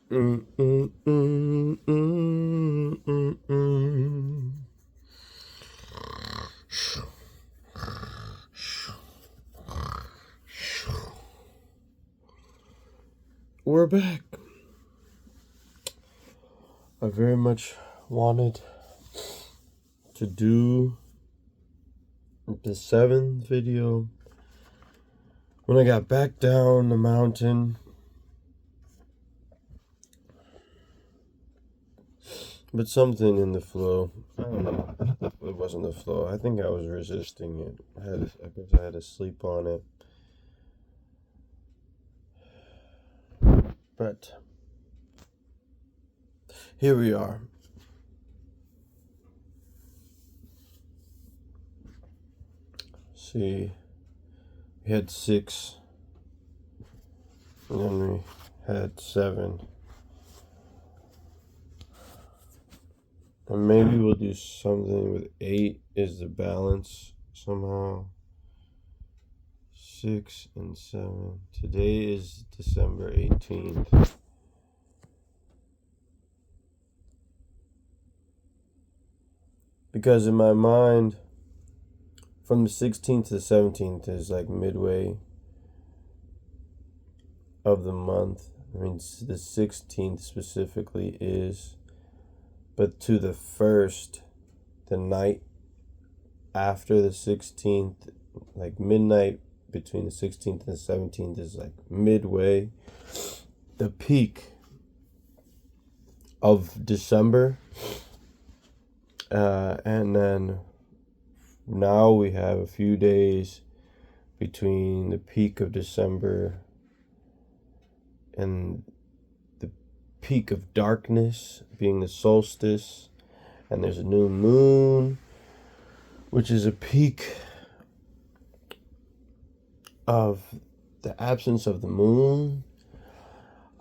Mm, mm, mm, mm, mm, mm. We're back. I very much wanted to do the 7th video when I got back down the mountain. But something in the flow, I don't know, it wasn't the flow. I think I was resisting it. I guess I had to sleep on it. But here we are. See, we had 6, and then we had 7. And maybe we'll do something with 8 is the balance somehow. 6 and 7. Today is December 18th. Because in my mind, from the 16th to the 17th is like midway of the month. I mean, the 16th specifically is. But to the 1st, the night after the 16th, like midnight between the 16th and the 17th is like midway. The peak of December. And then now we have a few days between the peak of December and the peak of darkness being the solstice, and there's a new moon, which is a peak of the absence of the moon,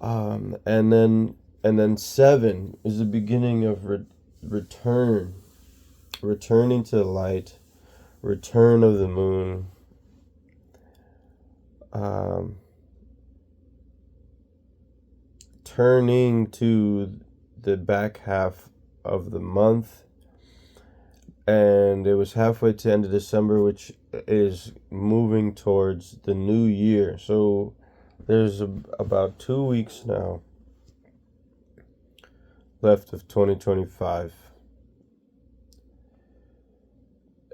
and then 7 is the beginning of returning to the light, return of the moon, turning to the back half of the month, and it was halfway to the end of December, which is moving towards the new year. So there's about 2 weeks now left of 2025.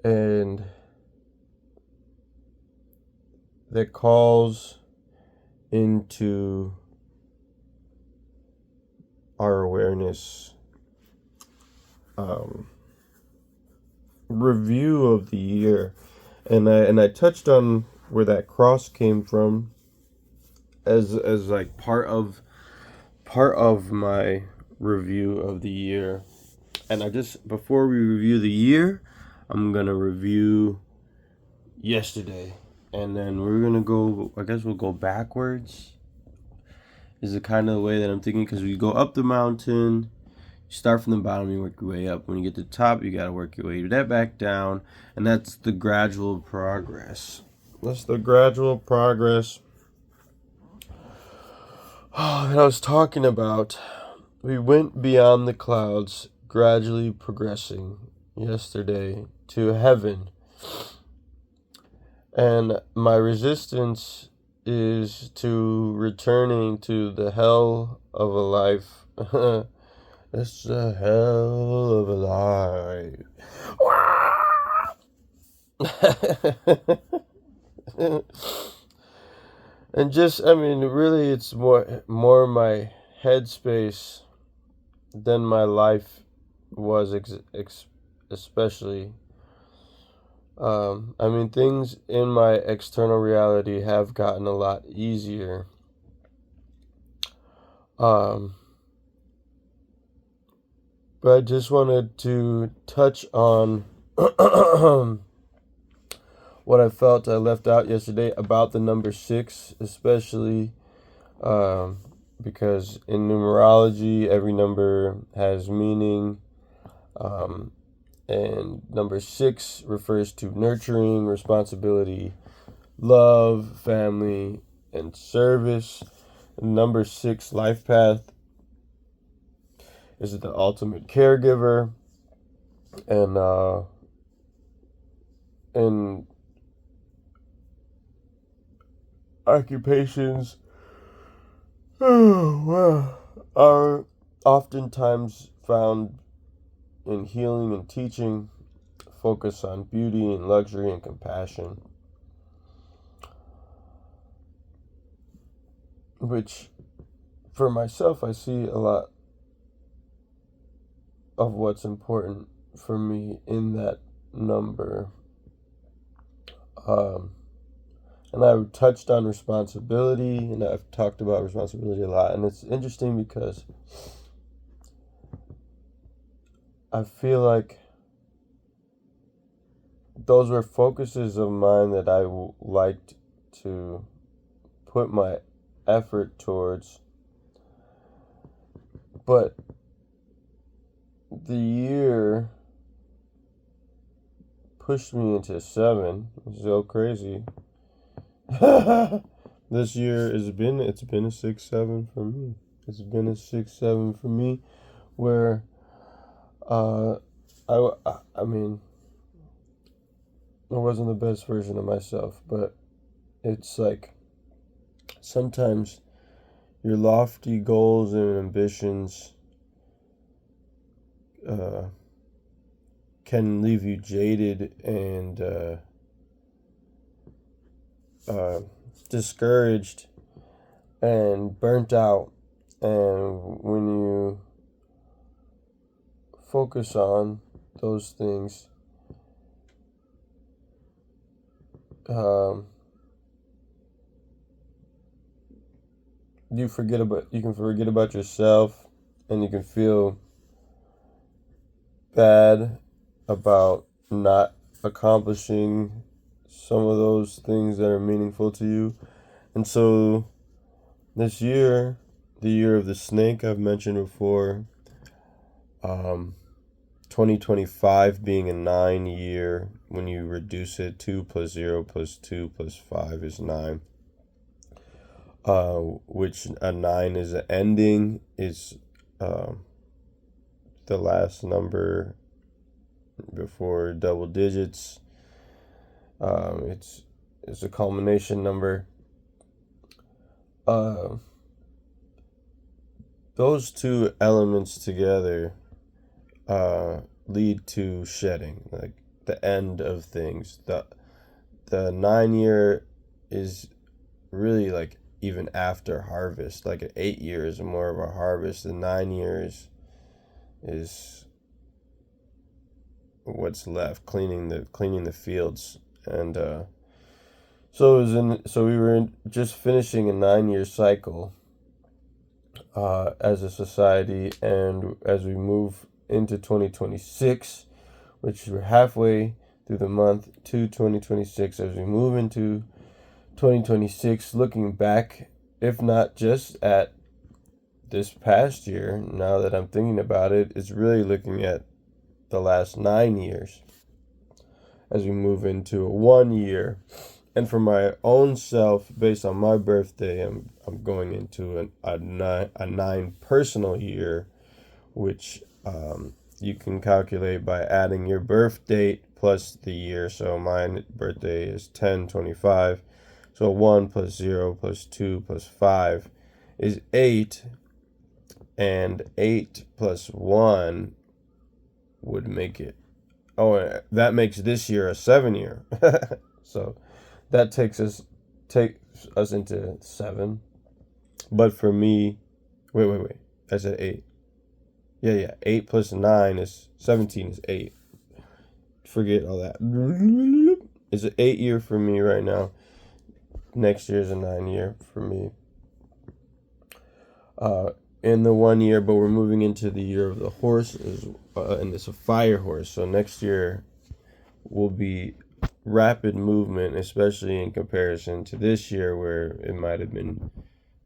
And that calls into our awareness review of the year, and I touched on where that cross came from as like part of my review of the year. And before we review the year, I'm gonna review yesterday, and then we're gonna go, I guess we'll go backwards is the kind of the way that I'm thinking, because we go up the mountain, you start from the bottom, you work your way up. When you get to the top, you gotta work your way back down, and that's the gradual progress. That I was talking about. We went beyond the clouds, gradually progressing yesterday to heaven. And my resistance is to returning to the hell of a life. It's a hell of a life. And just, I mean, really, it's more my headspace than my life was, especially. I mean, things in my external reality have gotten a lot easier. But I just wanted to touch on what I felt I left out yesterday about the number 6, especially because in numerology, every number has meaning. And number 6 refers to nurturing, responsibility, love, family, and service. Number 6 life path is the ultimate caregiver, and in occupations are oftentimes found in healing and teaching, focus on beauty and luxury and compassion, which for myself I see a lot of what's important for me in that number. And I touched on responsibility, and I've talked about responsibility a lot, and it's interesting because I feel like those were focuses of mine that I liked to put my effort towards, but the year pushed me into 7. It's so crazy. This year it's been a 6-7 for me. It's been a 6-7 for me, where I mean, I wasn't the best version of myself, but it's like sometimes your lofty goals and ambitions can leave you jaded and discouraged and burnt out. And when you focus on those things, you can forget about yourself, and you can feel bad about not accomplishing some of those things that are meaningful to you. And so this year, the year of the snake, I've mentioned before, 2025 being a 9 year, when you reduce it, 2 plus 0 plus 2 plus 5 is 9. Which a 9 is an ending, is the last number before double digits. It's a culmination number. Those two elements together lead to shedding, like the end of things. The 9 year is really like even after harvest. Like an 8 year is more of a harvest. The 9 years is what's left, cleaning the fields. And so we were just finishing a 9 year cycle as a society, and as we move into 2026, which we're halfway through the month to 2026, as we move into 2026, looking back, if not just at this past year, now that I'm thinking about it, it's really looking at the last 9 years as we move into a 1 year. And for my own self, based on my birthday, I'm going into a 9 personal year, which you can calculate by adding your birth date plus the year. So my birthday is 10/25. So 1 plus 0 plus 2 plus 5 is 8. And 8 plus 1 would make it. Oh, that makes this year a 7 year. So that takes us into 7. But for me, wait. I said 8. Yeah. 8 plus 9 is 17 is 8. Forget all that. It's an 8 year for me right now. Next year is a 9 year for me. In the 1 year, but we're moving into the year of the horse, and it's a fire horse. So next year will be rapid movement, especially in comparison to this year, where it might have been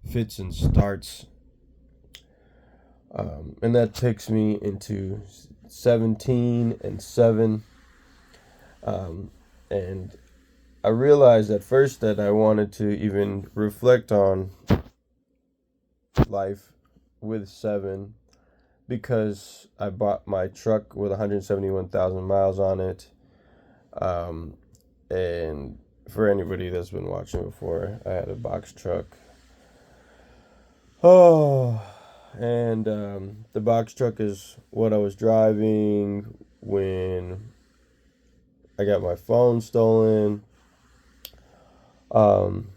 fits and starts. And that takes me into 17 and 7. And I realized at first that I wanted to even reflect on life with 7, because I bought my truck with 171,000 miles on it. And for anybody that's been watching before, I had a box truck. Oh, and the box truck is what I was driving when I got my phone stolen. But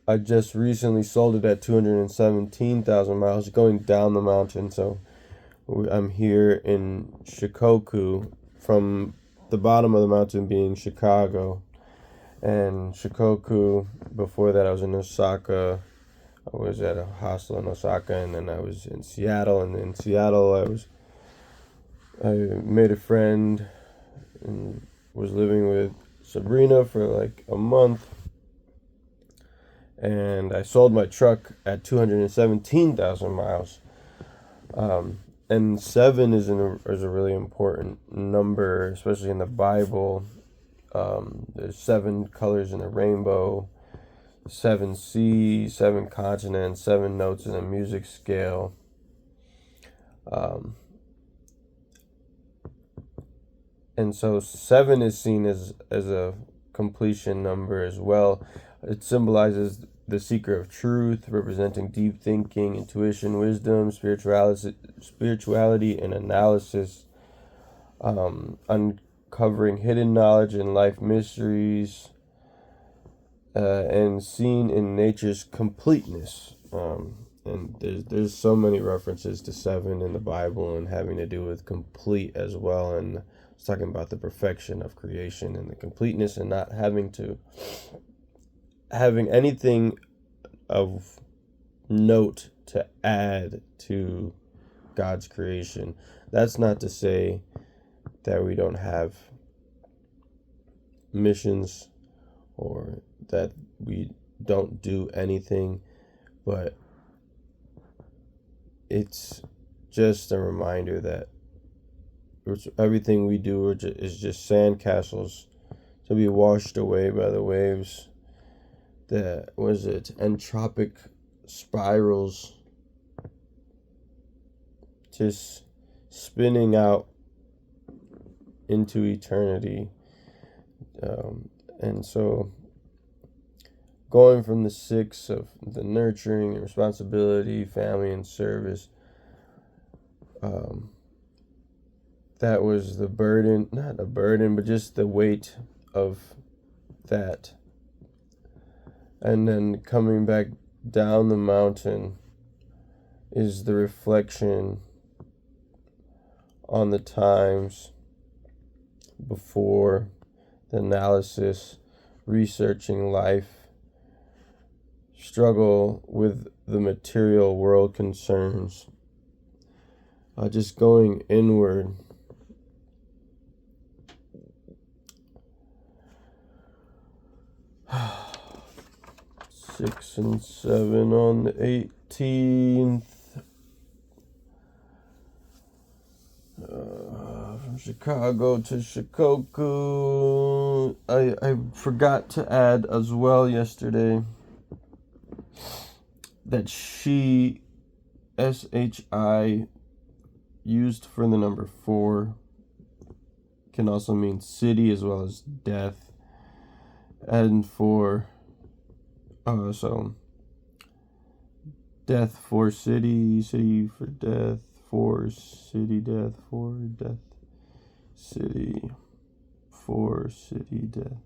I just recently sold it at 217,000 miles going down the mountain. So I'm here in Shikoku, from the bottom of the mountain being Chicago. And Shikoku, before that I was in Osaka. I was at a hostel in Osaka, and then I was in Seattle. And in Seattle I made a friend and was living with Sabrina for like a month. And I sold my truck at 217,000 miles. And 7 is a really important number, especially in the Bible. There's 7 colors in the rainbow, 7 seas, 7 continents, 7 notes in a music scale. And so 7 is seen as a completion number as well. It symbolizes the seeker of truth, representing deep thinking, intuition, wisdom, spirituality and analysis, uncovering hidden knowledge and life mysteries, and seen in nature's completeness. And there's so many references to 7 in the Bible and having to do with complete as well. And it's talking about the perfection of creation and the completeness, and not having anything of note to add to God's creation. That's not to say that we don't have missions or that we don't do anything, but it's just a reminder that everything we do is just sandcastles to be washed away by the waves. Entropic spirals just spinning out into eternity. And so going from the 6 of the nurturing and responsibility, family and service, that was the burden, not a burden, but just the weight of that. And then coming back down the mountain is the reflection on the times before, the analysis, researching life, struggle with the material world concerns, just going inward. Six and 7 on the 18th. From Chicago to Shikoku. I forgot to add as well yesterday that SHI, used for the number 4, can also mean city as well as death. And for so death for city, city for death, for city, death for death, city for city, death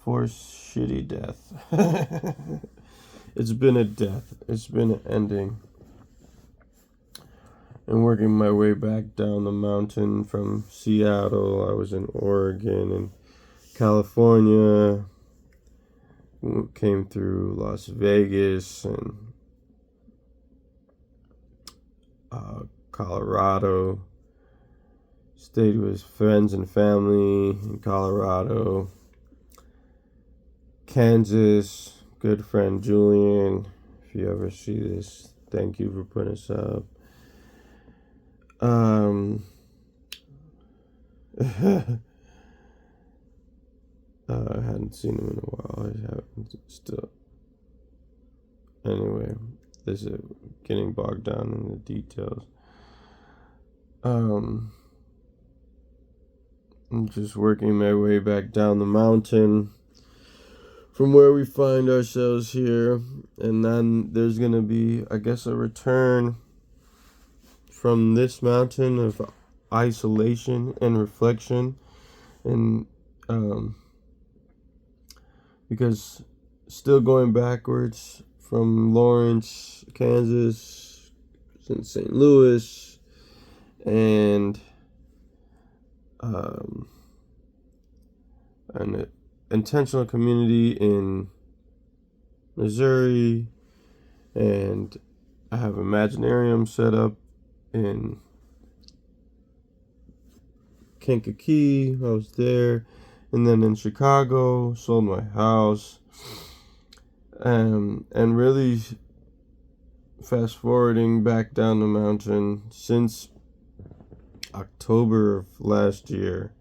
for shitty death. It's been a death. It's been an ending. And working my way back down the mountain from Seattle, I was in Oregon and California, came through Las Vegas and Colorado, stayed with friends and family in Colorado, Kansas, good friend Julian, if you ever see this, thank you for putting us up. I hadn't seen him in a while. I haven't still. Anyway, this is getting bogged down in the details. I'm just working my way back down the mountain from where we find ourselves here, and then there's gonna be, I guess, a return from this mountain of isolation and reflection, and because still going backwards from Lawrence, Kansas, in St. Louis, and an intentional community in Missouri, and I have an Imaginarium set up in Kankakee. I was there, and then in Chicago, sold my house, and really fast forwarding back down the mountain since October of last year.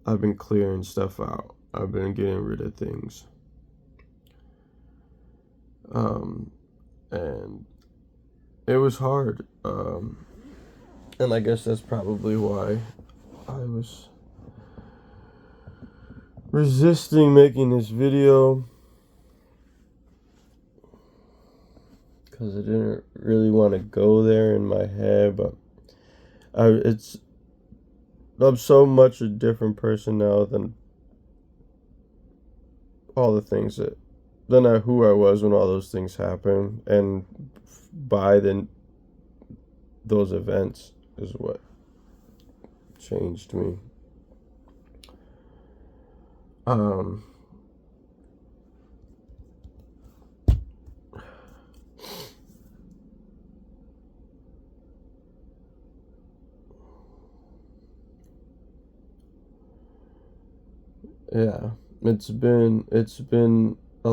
I've been clearing stuff out. I've been getting rid of things. And it was hard. And I guess that's probably why I was resisting making this video, because I didn't really want to go there in my head, but I'm so much a different person now than all the things who I was when all those things happened, and by then those events is what changed me. Yeah, it's been a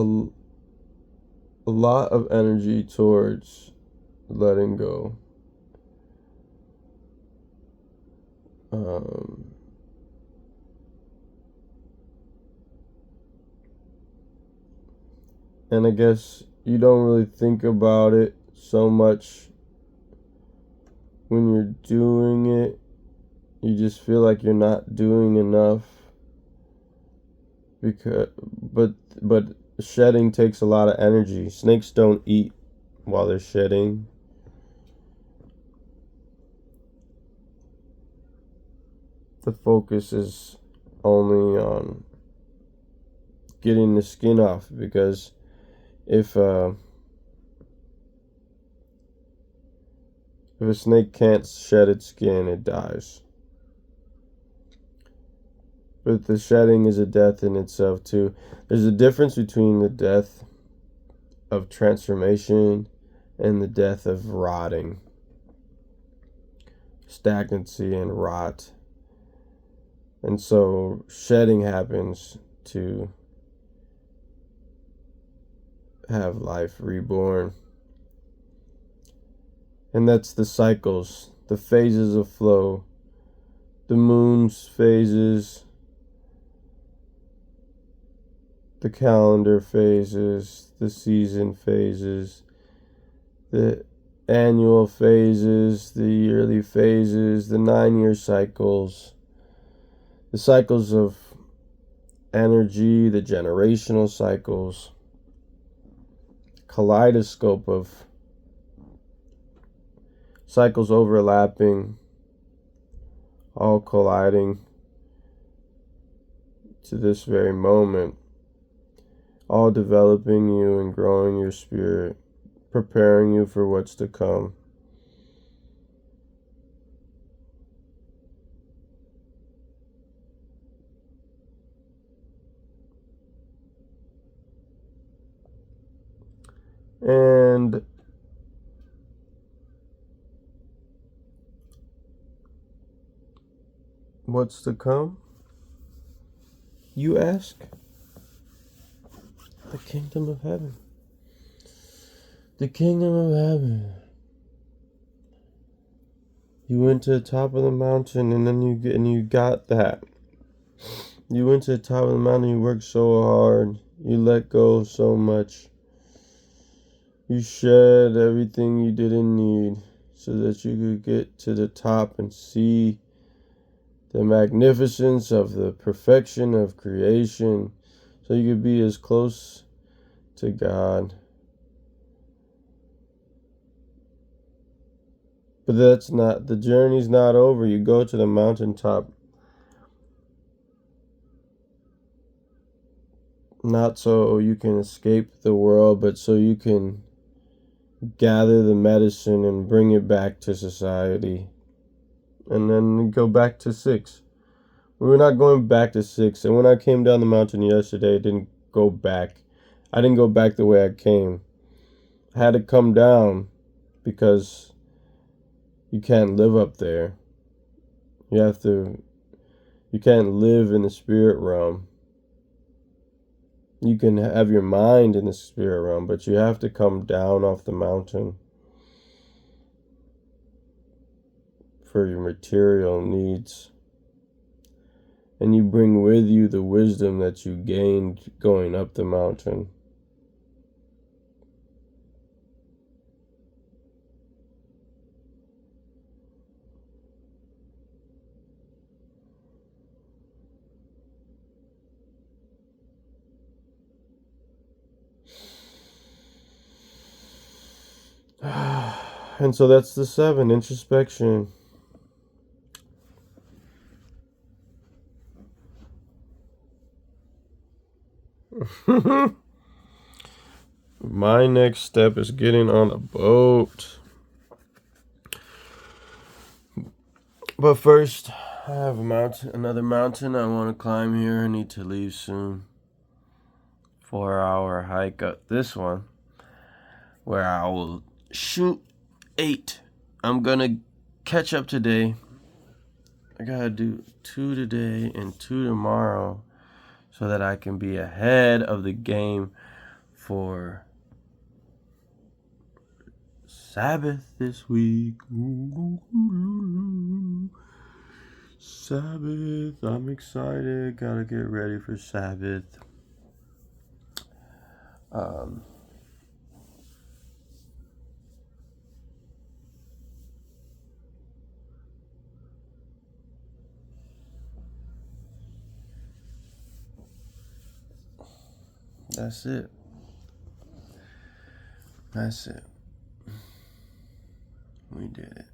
lot of energy towards letting go. And I guess you don't really think about it so much when you're doing it. You just feel like you're not doing enough, but shedding takes a lot of energy. Snakes don't eat while they're shedding. The focus is only on getting the skin off, because if a snake can't shed its skin, it dies. But the shedding is a death in itself too. There's a difference between the death of transformation and the death of rotting, stagnancy and rot. And so shedding happens to have life reborn. And that's the cycles, the phases of flow, the moon's phases, the calendar phases, the season phases, the annual phases, the yearly phases, the 9-year cycles, the cycles of energy, the generational cycles, kaleidoscope of cycles overlapping, all colliding to this very moment, all developing you and growing your spirit, preparing you for what's to come. And what's to come, you ask? The kingdom of heaven. The kingdom of heaven. You went to the top of the mountain, and then you got that. You went to the top of the mountain, you worked so hard, you let go so much, You shed everything you didn't need so that you could get to the top and see the magnificence of the perfection of creation, so you could be as close to God. But the journey's not over. You go to the mountaintop not so you can escape the world, but so you can gather the medicine and bring it back to society. And then go back to 6. We were not going back to 6. And when I came down the mountain yesterday, I didn't go back. I didn't go back the way I came. I had to come down because you can't live up there. You can't live in the spirit realm. You can have your mind in the spirit realm, but you have to come down off the mountain for your material needs. And you bring with you the wisdom that you gained going up the mountain. And so that's the 7, introspection. My next step is getting on a boat. But first, I have another mountain I want to climb here. I need to leave soon. 4-hour hike up this one, where I will shoot 8. I'm gonna catch up today. I gotta do 2 today and 2 tomorrow so that I can be ahead of the game for Sabbath this week. Sabbath, I'm excited. Gotta get ready for Sabbath. That's it. That's it. We did it.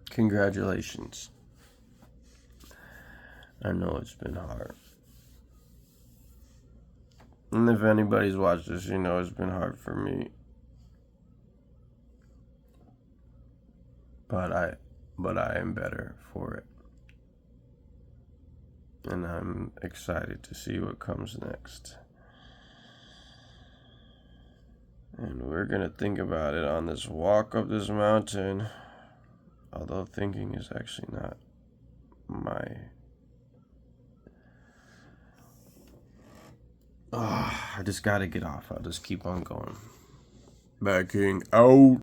Congratulations. I know it's been hard. And if anybody's watched this, you know it's been hard for me. But I am better for it. And I'm excited to see what comes next. And we're going to think about it on this walk up this mountain. Although thinking is actually not my... I just got to get off. I'll just keep on going. Backing out.